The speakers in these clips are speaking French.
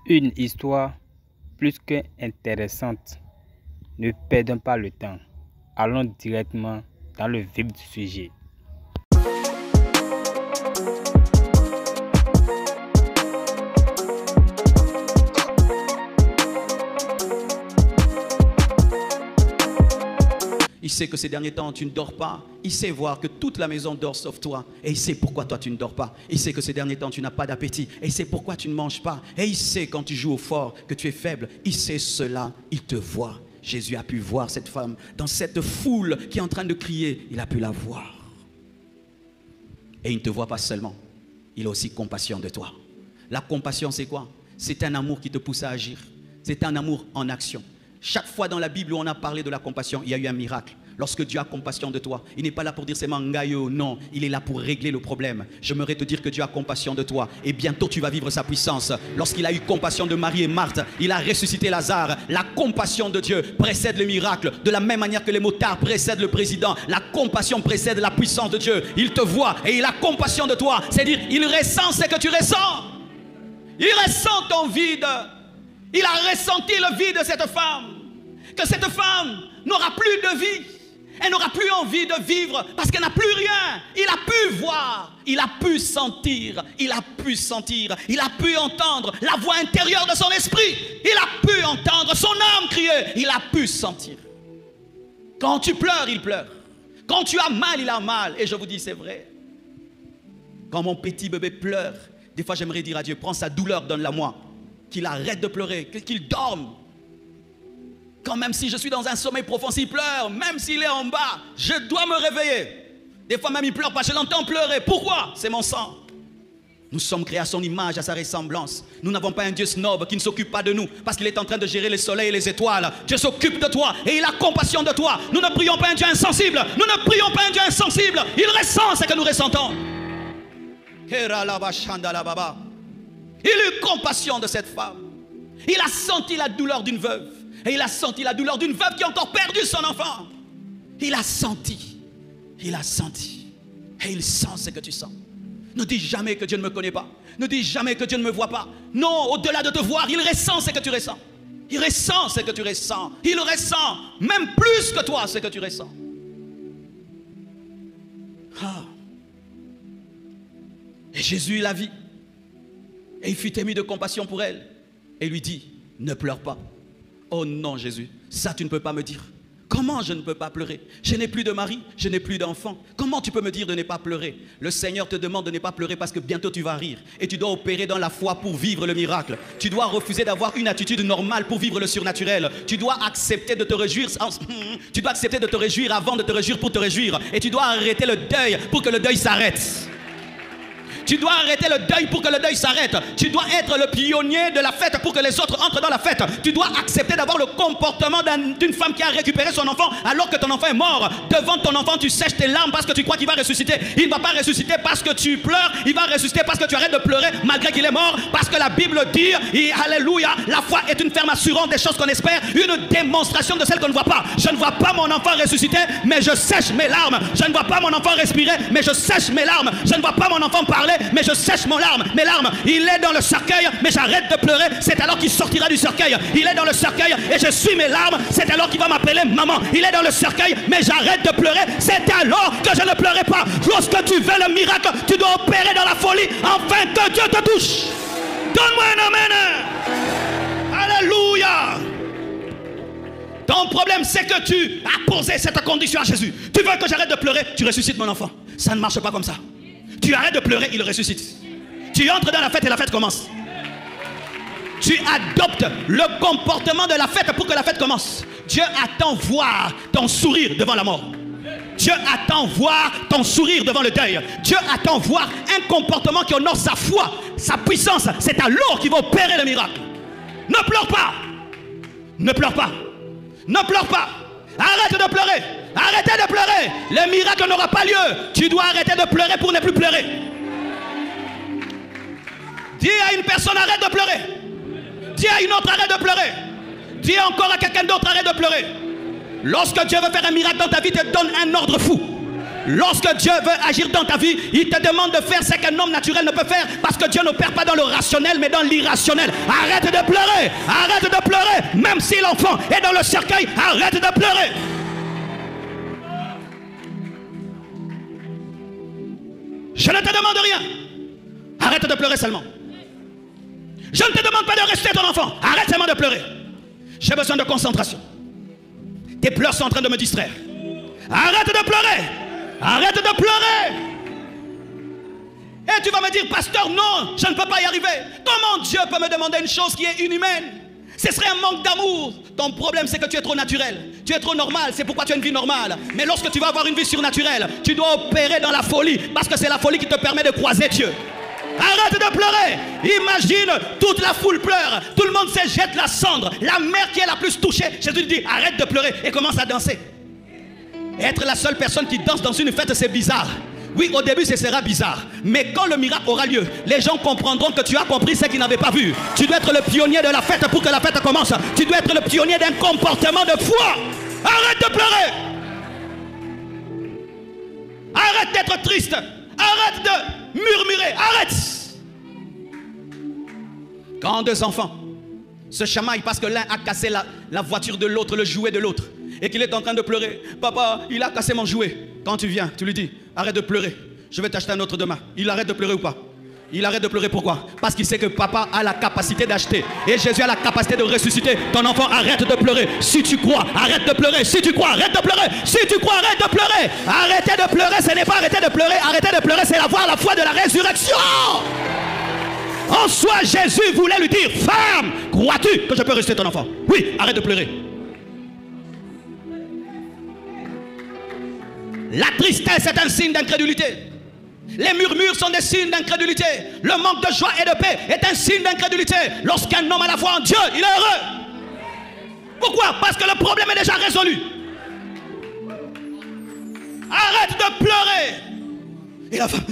Une histoire plus qu'intéressante. Ne perdons pas le temps. Allons directement dans le vif du sujet. Il sait que ces derniers temps, tu ne dors pas. Il sait voir que toute la maison dort sauf toi. Et il sait pourquoi toi, tu ne dors pas. Il sait que ces derniers temps, tu n'as pas d'appétit. Et il sait pourquoi tu ne manges pas. Et il sait quand tu joues au fort que tu es faible. Il sait cela. Il te voit. Jésus a pu voir cette femme dans cette foule qui est en train de crier. Il a pu la voir. Et il ne te voit pas seulement. Il a aussi compassion de toi. La compassion, c'est quoi? C'est un amour qui te pousse à agir. C'est un amour en action. Chaque fois dans la Bible où on a parlé de la compassion, il y a eu un miracle. Lorsque Dieu a compassion de toi, il n'est pas là pour dire seulement ngayo, non, il est là pour régler le problème. J'aimerais te dire que Dieu a compassion de toi et bientôt tu vas vivre sa puissance. Lorsqu'il a eu compassion de Marie et Marthe, il a ressuscité Lazare. La compassion de Dieu précède le miracle. De la même manière que les motards précèdent le président, la compassion précède la puissance de Dieu. Il te voit et il a compassion de toi. C'est-à-dire, il ressent ce que tu ressens. Il ressent ton vide. Il a ressenti le vide de cette femme. Que cette femme n'aura plus de vie. Elle n'aura plus envie de vivre parce qu'elle n'a plus rien. Il a pu voir, il a pu sentir, il a pu entendre la voix intérieure de son esprit. Il a pu entendre son âme crier, il a pu sentir. Quand tu pleures, il pleure. Quand tu as mal, il a mal. Et je vous dis, c'est vrai. Quand mon petit bébé pleure, des fois j'aimerais dire à Dieu, prends sa douleur, donne-la moi. Qu'il arrête de pleurer, qu'il dorme. Quand même si je suis dans un sommeil profond, s'il pleure, même s'il est en bas, je dois me réveiller. Des fois même il pleure pas, je l'entends pleurer. Pourquoi? C'est mon sang. Nous sommes créés à son image, à sa ressemblance. Nous n'avons pas un Dieu snob qui ne s'occupe pas de nous parce qu'il est en train de gérer les soleils et les étoiles. Dieu s'occupe de toi et il a compassion de toi. Nous ne prions pas un Dieu insensible. Nous ne prions pas un Dieu insensible. Il ressent ce que nous ressentons. Il a eu compassion de cette femme. Il a senti la douleur d'une veuve. Et il a senti la douleur d'une veuve qui a encore perdu son enfant. Il a senti. Il a senti. Et il sent ce que tu sens. Ne dis jamais que Dieu ne me connaît pas. Ne dis jamais que Dieu ne me voit pas. Non, au-delà de te voir, il ressent ce que tu ressens. Il ressent ce que tu ressens. Il ressent même plus que toi ce que tu ressens. Ah. Et Jésus la vit. Et il fut ému de compassion pour elle. Et lui dit, ne pleure pas. Oh non Jésus, ça tu ne peux pas me dire. Comment je ne peux pas pleurer? Je n'ai plus de mari, je n'ai plus d'enfant. Comment tu peux me dire de ne pas pleurer? Le Seigneur te demande de ne pas pleurer parce que bientôt tu vas rire. Et tu dois opérer dans la foi pour vivre le miracle. Tu dois refuser d'avoir une attitude normale pour vivre le surnaturel. Tu dois accepter de te réjouir. Tu dois accepter de te réjouir avant de te réjouir pour te réjouir. Et tu dois arrêter le deuil pour que le deuil s'arrête. Tu dois arrêter le deuil pour que le deuil s'arrête. Tu dois être le pionnier de la fête pour que les autres entrent dans la fête. Tu dois accepter d'avoir le comportement d'une femme qui a récupéré son enfant alors que ton enfant est mort. Devant ton enfant, tu sèches tes larmes parce que tu crois qu'il va ressusciter. Il ne va pas ressusciter parce que tu pleures. Il va ressusciter parce que tu arrêtes de pleurer malgré qu'il est mort. Parce que la Bible dit, et alléluia, la foi est une ferme assurance des choses qu'on espère, une démonstration de celles qu'on ne voit pas. Je ne vois pas mon enfant ressusciter, mais je sèche mes larmes. Je ne vois pas mon enfant respirer, mais je sèche mes larmes. Je ne vois pas mon enfant parler, mais je sèche mes larmes. Il est dans le cercueil, mais j'arrête de pleurer. C'est alors qu'il sortira du cercueil. Il est dans le cercueil et je suis mes larmes. C'est alors qu'il va m'appeler maman. Il est dans le cercueil, mais j'arrête de pleurer. C'est alors que je ne pleurais pas. Lorsque tu veux le miracle, tu dois opérer dans la folie afin que Dieu te touche. Donne-moi un amen. Alléluia. Ton problème, c'est que tu as posé cette condition à Jésus. Tu veux que j'arrête de pleurer, tu ressuscites mon enfant. Ça ne marche pas comme ça. Tu arrêtes de pleurer, il ressuscite. Tu entres dans la fête et la fête commence. Tu adoptes le comportement de la fête pour que la fête commence. Dieu attend voir ton sourire devant la mort. Dieu attend voir ton sourire devant le deuil. Dieu attend voir un comportement qui honore sa foi, sa puissance. C'est alors qu'il va opérer le miracle. Ne pleure pas. Ne pleure pas. Ne pleure pas. Arrête de pleurer. Arrêtez de pleurer. Le miracle n'aura pas lieu. Tu dois arrêter de pleurer pour ne plus pleurer. Dis à une personne, arrête de pleurer. Dis à une autre, arrête de pleurer. Dis encore à quelqu'un d'autre, arrête de pleurer. Lorsque Dieu veut faire un miracle dans ta vie, te donne un ordre fou. Lorsque Dieu veut agir dans ta vie, il te demande de faire ce qu'un homme naturel ne peut faire, parce que Dieu n'opère pas dans le rationnel mais dans l'irrationnel. Arrête de pleurer, arrête de pleurer. Même si l'enfant est dans le cercueil, arrête de pleurer. Je ne te demande rien. Arrête de pleurer seulement. Je ne te demande pas de rester ton enfant. Arrête seulement de pleurer. J'ai besoin de concentration. Tes pleurs sont en train de me distraire. Arrête de pleurer. Arrête de pleurer. Et tu vas me dire, pasteur, non, je ne peux pas y arriver. Comment Dieu peut me demander une chose qui est inhumaine? Ce serait un manque d'amour. Ton problème, c'est que tu es trop naturel. Tu es trop normal, c'est pourquoi tu as une vie normale. Mais lorsque tu vas avoir une vie surnaturelle, tu dois opérer dans la folie, parce que c'est la folie qui te permet de croiser Dieu. Arrête de pleurer. Imagine, toute la foule pleure. Tout le monde se jette la cendre. La mère qui est la plus touchée, Jésus dit, arrête de pleurer et commence à danser. Être la seule personne qui danse dans une fête, c'est bizarre. Oui, au début, ce sera bizarre. Mais quand le miracle aura lieu, les gens comprendront que tu as compris ce qu'ils n'avaient pas vu. Tu dois être le pionnier de la fête pour que la fête commence. Tu dois être le pionnier d'un comportement de foi. Arrête de pleurer. Arrête d'être triste. Arrête de murmurer. Arrête. Quand deux enfants se chamaillent parce que l'un a cassé la voiture de l'autre, le jouet de l'autre, et qu'il est en train de pleurer. Papa, il a cassé mon jouet. Quand tu viens, tu lui dis, arrête de pleurer. Je vais t'acheter un autre demain. Il arrête de pleurer ou pas? Il arrête de pleurer, pourquoi? Parce qu'il sait que papa a la capacité d'acheter. Et Jésus a la capacité de ressusciter. Ton enfant, arrête de pleurer. Si tu crois, arrête de pleurer. Si tu crois, arrête de pleurer. Si tu crois, arrête de pleurer. Arrêtez de pleurer, ce n'est pas arrêter de pleurer. Arrêtez de pleurer, c'est avoir la foi de la résurrection. En soi, Jésus voulait lui dire, femme, crois-tu que je peux ressusciter ton enfant? Oui, arrête de pleurer. La tristesse est un signe d'incrédulité. Les murmures sont des signes d'incrédulité. Le manque de joie et de paix est un signe d'incrédulité. Lorsqu'un homme a la foi en Dieu, il est heureux. Pourquoi? Parce que le problème est déjà résolu. Arrête de pleurer. Et la femme...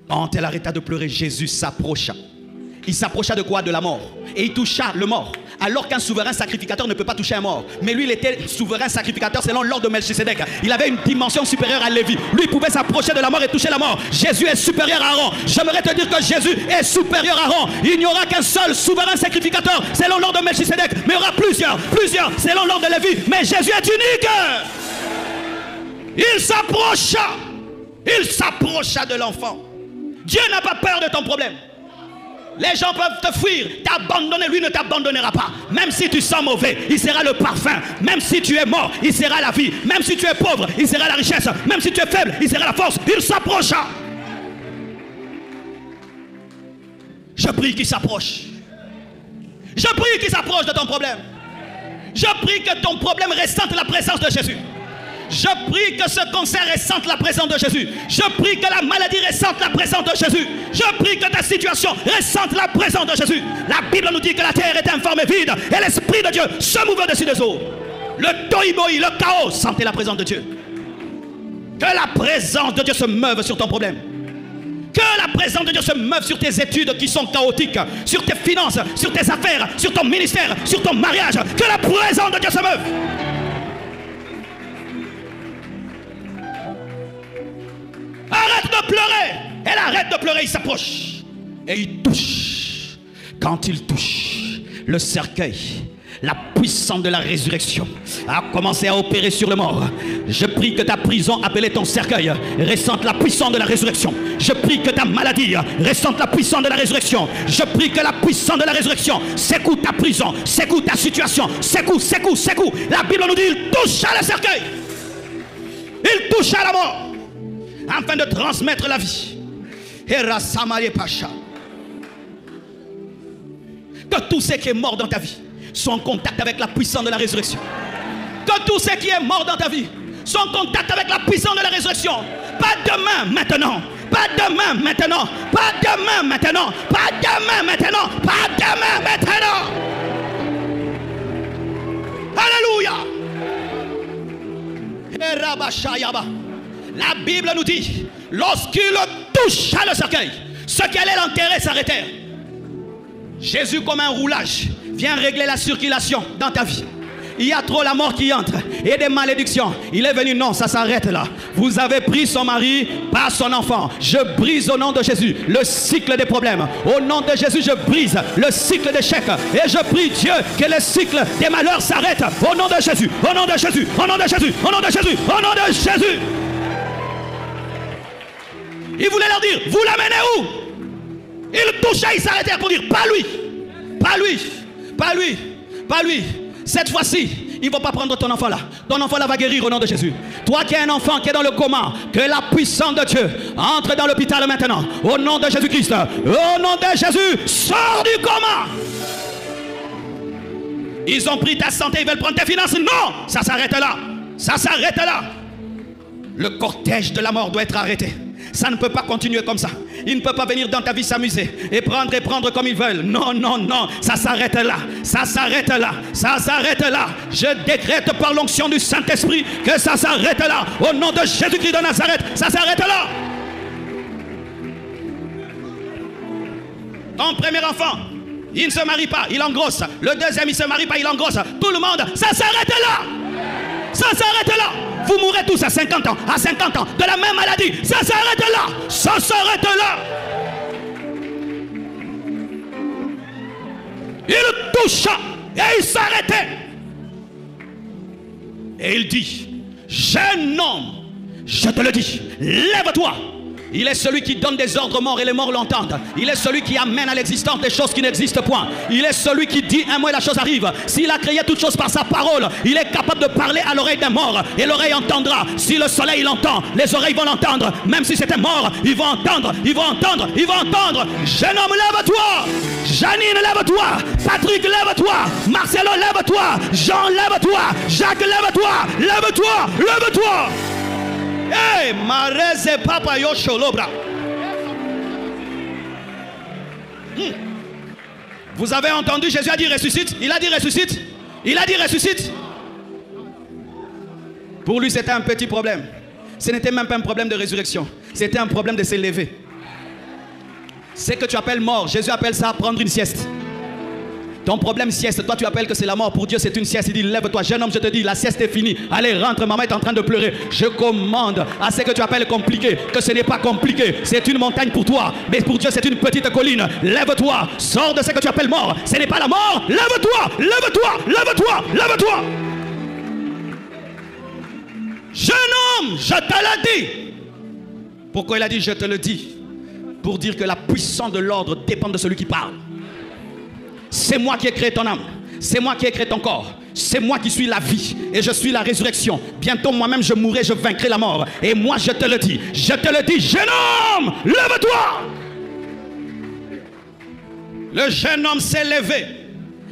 Quand elle arrêta de pleurer, Jésus s'approcha. Il s'approcha de quoi? De la mort. Et il toucha le mort. Alors qu'un souverain sacrificateur ne peut pas toucher un mort. Mais lui, il était souverain sacrificateur selon l'ordre de Melchisédek. Il avait une dimension supérieure à Lévi. Lui, il pouvait s'approcher de la mort et toucher la mort. Jésus est supérieur à Aaron. J'aimerais te dire que Jésus est supérieur à Aaron. Il n'y aura qu'un seul souverain sacrificateur selon l'ordre de Melchisédek. Mais il y aura plusieurs selon l'ordre de Lévi. Mais Jésus est unique. Il s'approcha de l'enfant. Dieu n'a pas peur de ton problème. Les gens peuvent te fuir, t'abandonner, lui ne t'abandonnera pas. Même si tu sens mauvais, il sera le parfum. Même si tu es mort, il sera la vie. Même si tu es pauvre, il sera la richesse. Même si tu es faible, il sera la force. Il s'approcha. Je prie qu'il s'approche. Je prie qu'il s'approche de ton problème. Je prie que ton problème ressente la présence de Jésus. Je prie que ce cancer ressente la présence de Jésus. Je prie que la maladie ressente la présence de Jésus. Je prie que ta situation ressente la présence de Jésus. La Bible nous dit que la terre est informe et vide et l'Esprit de Dieu se mouvait au-dessus des eaux. Le tohu-bohu, le chaos, sentait la présence de Dieu. Que la présence de Dieu se meuve sur ton problème. Que la présence de Dieu se meuve sur tes études qui sont chaotiques, sur tes finances, sur tes affaires, sur ton ministère, sur ton mariage. Que la présence de Dieu se meuve. Arrête de pleurer. Elle arrête de pleurer, il s'approche. Et il touche. Quand il touche le cercueil, la puissance de la résurrection a commencé à opérer sur le mort. Je prie que ta prison appelée ton cercueil ressente la puissance de la résurrection. Je prie que ta maladie ressente la puissance de la résurrection. Je prie que la puissance de la résurrection secoue ta prison, secoue ta situation, secoue. La Bible nous dit, il toucha le cercueil. Il toucha la mort afin de transmettre la vie. Que tout ce qui est mort dans ta vie soit en contact avec la puissance de la résurrection. Que tout ce qui est mort dans ta vie soit en contact avec la puissance de la résurrection. Pas demain, maintenant. Pas demain, maintenant. Pas demain, maintenant. Pas demain, maintenant. Pas demain, maintenant. Alléluia. La Bible nous dit, lorsqu'il toucha le cercueil, ceux qui allaient l'enterrer s'arrêtèrent. Jésus, comme un roulage, vient régler la circulation dans ta vie. Il y a trop la mort qui entre et des malédictions. Il est venu, non, ça s'arrête là. Vous avez pris son mari, pas son enfant. Je brise au nom de Jésus le cycle des problèmes. Au nom de Jésus, je brise le cycle d'échec. Et je prie Dieu que le cycle des malheurs s'arrête. Au nom de Jésus, au nom de Jésus, au nom de Jésus, au nom de Jésus, au nom de Jésus. Il voulait leur dire, vous l'amenez où? Il touchait, il s'arrêtait pour dire, pas lui, pas lui, pas lui, pas lui. Cette fois-ci, il ne va pas prendre ton enfant là. Ton enfant là va guérir au nom de Jésus. Toi qui as un enfant qui est dans le coma, que la puissance de Dieu entre dans l'hôpital maintenant. Au nom de Jésus-Christ. Au nom de Jésus, sors du coma. Ils ont pris ta santé, ils veulent prendre tes finances. Non, ça s'arrête là. Ça s'arrête là. Le cortège de la mort doit être arrêté. Ça ne peut pas continuer comme ça. Ils ne peuvent pas venir dans ta vie s'amuser et prendre comme ils veulent. Non, non, non. Ça s'arrête là. Ça s'arrête là. Ça s'arrête là. Je décrète par l'onction du Saint-Esprit que ça s'arrête là. Au nom de Jésus-Christ de Nazareth, ça s'arrête là. Ton premier enfant, il ne se marie pas, il engrosse. Le deuxième, il ne se marie pas, il engrosse. Tout le monde, ça s'arrête là. Ça s'arrête là. Vous mourrez tous à 50 ans, à 50 ans, de la même maladie. Ça s'arrête là. Ça s'arrête là. Il toucha et il s'arrêtait. Et il dit, jeune homme, je te le dis, lève-toi. Il est celui qui donne des ordres aux morts et les morts l'entendent. Il est celui qui amène à l'existence des choses qui n'existent point. Il est celui qui dit un mot et la chose arrive. S'il a créé toutes choses par sa parole, il est capable de parler à l'oreille d'un mort et l'oreille entendra. Si le soleil l'entend, les oreilles vont l'entendre. Même si c'était mort, ils vont entendre, ils vont entendre, ils vont entendre. Jeune homme, lève-toi. Janine, lève-toi. Patrick, lève-toi. Marcelo, lève-toi. Jean, lève-toi. Jacques, lève-toi. Lève-toi, lève-toi. Hey, Mareze Papa Yosholobra. Vous avez entendu, Jésus a dit ressuscite. Il a dit ressuscite. Il a dit ressuscite. Pour lui, c'était un petit problème. Ce n'était même pas un problème de résurrection. C'était un problème de s'élever. Ce que tu appelles mort, Jésus appelle ça prendre une sieste. Ton problème sieste, toi tu appelles que c'est la mort. Pour Dieu c'est une sieste. Il dit lève-toi jeune homme, je te dis la sieste est finie. Allez rentre, maman est en train de pleurer. Je commande à ce que tu appelles compliqué, que ce n'est pas compliqué. C'est une montagne pour toi, mais pour Dieu c'est une petite colline. Lève-toi, sors de ce que tu appelles mort. Ce n'est pas la mort. Lève-toi, lève-toi, lève-toi, lève-toi. Jeune homme, je te l'ai dit. Pourquoi il a dit je te le dis? Pour dire que la puissance de l'ordre dépend de celui qui parle. C'est moi qui ai créé ton âme. C'est moi qui ai créé ton corps. C'est moi qui suis la vie. Et je suis la résurrection. Bientôt moi-même je mourrai, je vaincrai la mort. Et moi je te le dis. Je te le dis, jeune homme, lève-toi. Le jeune homme s'est levé.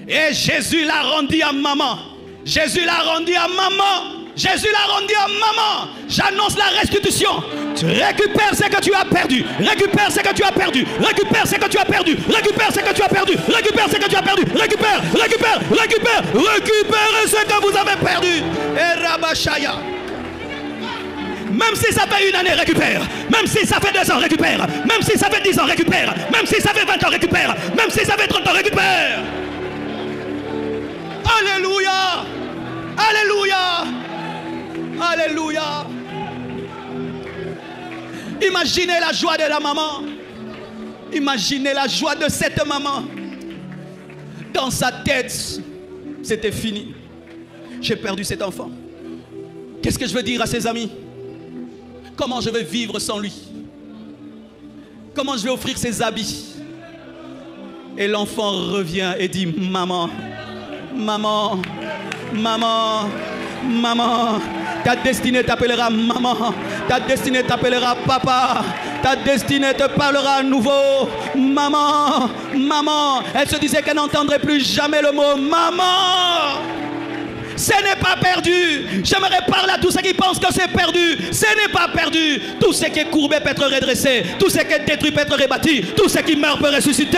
Et Jésus l'a rendu à maman. Jésus l'a rendu à maman. Jésus l'a rendu à maman. J'annonce la restitution. Tu récupères ce que tu as perdu. Récupère ce que tu as perdu. Récupère ce que tu as perdu. Récupère ce que tu as perdu. Récupère ce que tu as perdu. Récupère, récupère, récupère. Récupère ce que vous avez perdu. Et Rabashaya. Même si ça fait une année, récupère. Même si ça fait 2 ans, récupère. Même si ça fait 10 ans, récupère. Même si ça fait 20 ans, récupère. Même si ça fait 30 ans, récupère. Alléluia. Alléluia. Alléluia. Imaginez la joie de la maman. Imaginez la joie de cette maman. Dans sa tête, c'était fini. J'ai perdu cet enfant. Qu'est-ce que je veux dire à ses amis? Comment je vais vivre sans lui? Comment je vais offrir ses habits? Et l'enfant revient et dit, maman, maman, maman, maman, ta destinée t'appellera maman, ta destinée t'appellera papa, ta destinée te parlera à nouveau, maman, maman. Elle se disait qu'elle n'entendrait plus jamais le mot maman. Ce n'est pas perdu. J'aimerais parler à tous ceux qui pensent que c'est perdu. Ce n'est pas perdu. Tout ce qui est courbé peut être redressé. Tout ce qui est détruit peut être rebâti. Tout ce qui meurt peut ressusciter.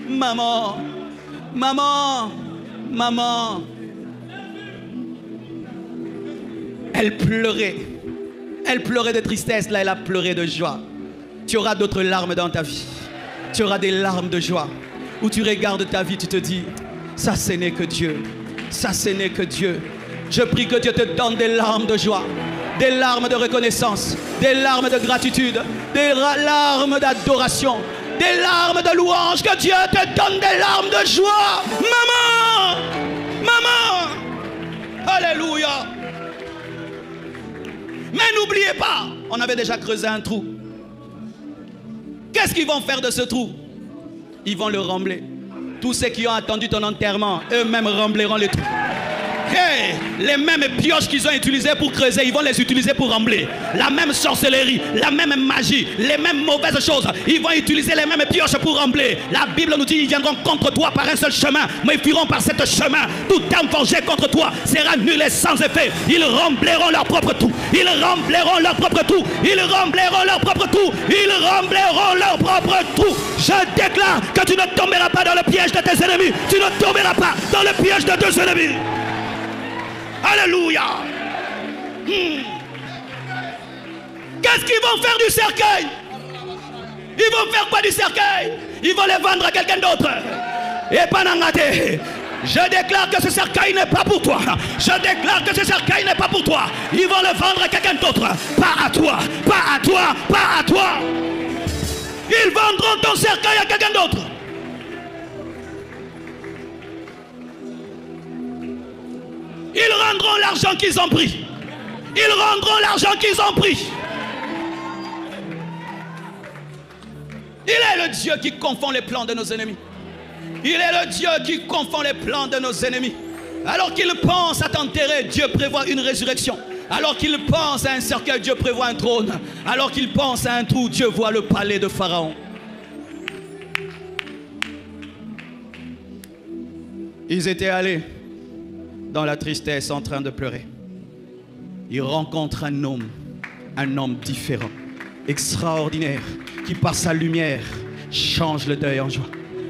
Maman, maman, maman. Elle pleurait. Elle pleurait de tristesse. Là, elle a pleuré de joie. Tu auras d'autres larmes dans ta vie. Tu auras des larmes de joie. Où tu regardes ta vie, tu te dis, Ça, ce n'est que Dieu. Ça, ce n'est que Dieu. Je prie que Dieu te donne des larmes de joie, des larmes de reconnaissance, des larmes de gratitude, des larmes d'adoration, des larmes de louange. Que Dieu te donne des larmes de joie. Maman! Maman! Alléluia! Mais n'oubliez pas, on avait déjà creusé un trou. Qu'est-ce qu'ils vont faire de ce trou? Ils vont le rembler. Tous ceux qui ont attendu ton enterrement, eux-mêmes rembleront le trou. Hey, les mêmes pioches qu'ils ont utilisées pour creuser, ils vont les utiliser pour rembler. La même sorcellerie, la même magie, les mêmes mauvaises choses, ils vont utiliser les mêmes pioches pour rembler. La Bible nous dit, ils viendront contre toi par un seul chemin, mais ils fuiront par cet chemin. Tout arme forgée contre toi sera nulle et sans effet. Ils rembleront leur propre trou. Ils rembleront leur propre trou. Ils rembleront leur propre trou. Ils rembleront leur propre trou. Je déclare que tu ne tomberas pas dans le piège de tes ennemis. Tu ne tomberas pas dans le piège de tes ennemis. Alléluia. Qu'est-ce qu'ils vont faire du cercueil? Ils vont faire quoi du cercueil? Ils vont les vendre à quelqu'un d'autre. Et pas n'engagé. Je déclare que ce cercueil n'est pas pour toi. Je déclare que ce cercueil n'est pas pour toi. Ils vont le vendre à quelqu'un d'autre. Pas à toi. Pas à toi. Pas à toi. Ils vendront ton cercueil à quelqu'un d'autre. Ils rendront l'argent qu'ils ont pris. Ils rendront l'argent qu'ils ont pris. Il est le Dieu qui confond les plans de nos ennemis. Il est le Dieu qui confond les plans de nos ennemis. Alors qu'ils pensent à t'enterrer, Dieu prévoit une résurrection. Alors qu'ils pensent à un cercueil, Dieu prévoit un trône. Alors qu'ils pensent à un trou, Dieu voit le palais de Pharaon. Ils étaient allés dans la tristesse en train de pleurer. Ils rencontrent un homme différent, extraordinaire, qui par sa lumière change le deuil en joie.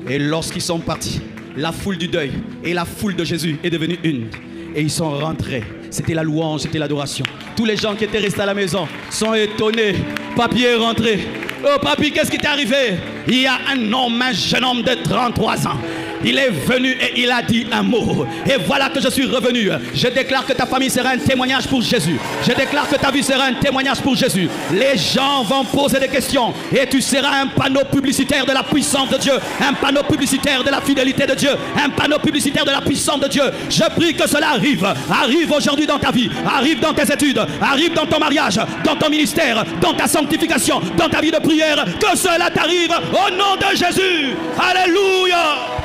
Et lorsqu'ils sont partis, la foule du deuil et la foule de Jésus est devenue une. Et ils sont rentrés. C'était la louange, c'était l'adoration. Tous les gens qui étaient restés à la maison sont étonnés. Papy est rentré. Oh papy, qu'est-ce qui t'est arrivé? Il y a un jeune homme de 33 ans. Il est venu et il a dit un mot. Et voilà que je suis revenu. Je déclare que ta famille sera un témoignage pour Jésus. Je déclare que ta vie sera un témoignage pour Jésus. Les gens vont poser des questions. Et tu seras un panneau publicitaire de la puissance de Dieu. Un panneau publicitaire de la fidélité de Dieu. Un panneau publicitaire de la puissance de Dieu. Je prie que cela arrive. Arrive aujourd'hui dans ta vie. Arrive dans tes études. Arrive dans ton mariage. Dans ton ministère. Dans ta sanctification. Dans ta vie de prière. Que cela t'arrive au nom de Jésus. Alléluia.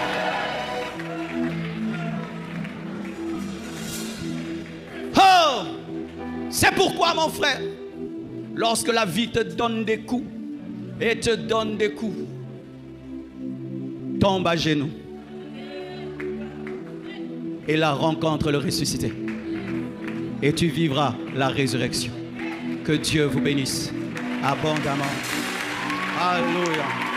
Oh, c'est pourquoi mon frère, lorsque la vie te donne des coups et te donne des coups, tombe à genoux et la rencontre le ressuscité et tu vivras la résurrection. Que Dieu vous bénisse abondamment. Alléluia.